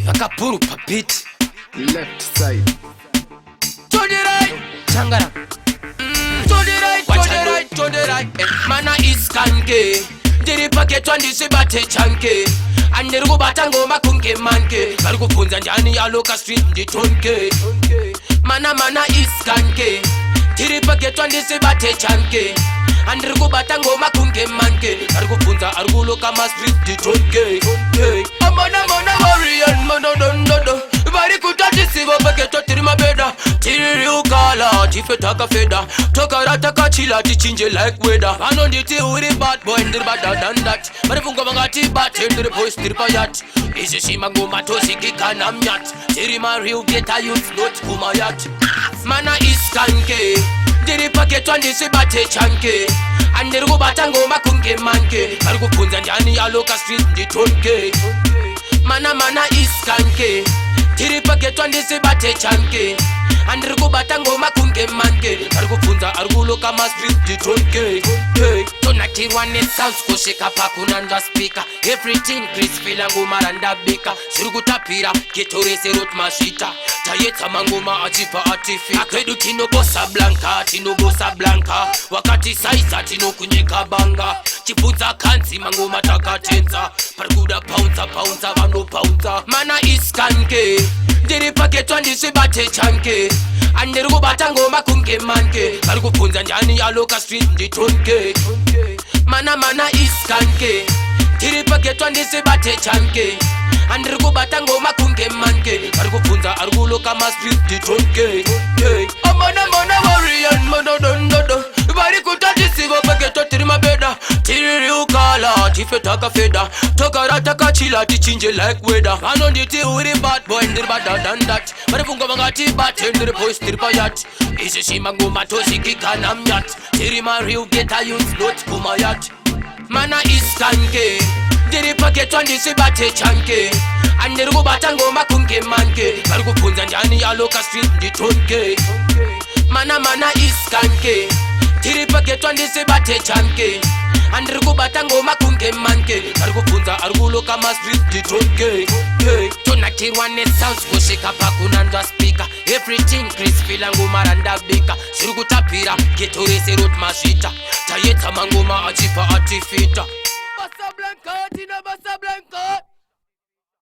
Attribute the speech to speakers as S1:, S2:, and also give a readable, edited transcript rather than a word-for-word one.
S1: akapuru papit
S2: left side
S1: to the right changara to the right to the right to the right mana iskanke ndiri paketwa ndisibate chanke andiri kubata ngoma kunge manke vari kubvunza njani yaloka street nditonke mana iskanke ndiri paketwa ndisibate chanke andiri kubata ngoma kunge manke vari kubvunza ari kuloka mastreet nditonke amona warrior mono dondo vari kutatisiva paketwa tiri mabeda tiri ukala tife takafeda tokara takachila tichinje like weather vanonditi uri bad boy ndiri better than that vari funga vangati bate ndiri boys tiri payat izvi zvimangoma tosikikana myat tiri mareal geta youth not kumayat mana iskanke ndiri paketwa ndisibate chanke andiri kubata ngoma kunge manke vari kubvunza njani yaloka street nditonke mana iskanke ndiri paketwa ndisibate chanke andiri kubata ngoma kunge manke vari kubvunza ari kuloka mastreet nditonke tonatirwa nesounds kusvika pakunanzva speaker everything crisfila ngoma randabika zviri kutapira geto rese roti mazvita tayetsa mangoma achibva atifika kwedu tinobosa blanka wakati saiza tinokunyika banga chibvunza kanzi mangoma takatenza pari kuda paunza vanopaunza mana iskanke ndiri paketwa ndisibate chanke andiri kubata ngoma kunge manke vari kubvunza njani yaloka street nditonke mana iskanke ndiri paketwa ndisibate chanke andiri kubata ngoma kunge manke vari kubvunza ari kuloka mastreet nditonke amona warrior mono dondo vari kutatisiva paketwa tiri mabeda tiri ukala tife takafeda tokara takachila tichinje like weather vanonditi uri bad boy ndiri better than that vari funga vangati bate ndiri boys tiri payat izvi zvimangoma tosikikana myat tiri mareal geta youth not kumayat mana iskanke ndiri paketwa ndisibate chanke andiri kubata ngoma kunge manke vari kubvunza njani yaloka street nditonke mana iskanke ndiri paketwa ndisibate chanke andiri kubata ngoma kunge manke vari kubvunza ari kuloka mastreet nditonke tonatirwa nesounds kusvika pakunanzva speaker everything crisfila ngoma randabika zviri kutapira geto rese roti mazvita tayetsa mangoma achibva atifita Basa Blanca, Tina Basa Blanca.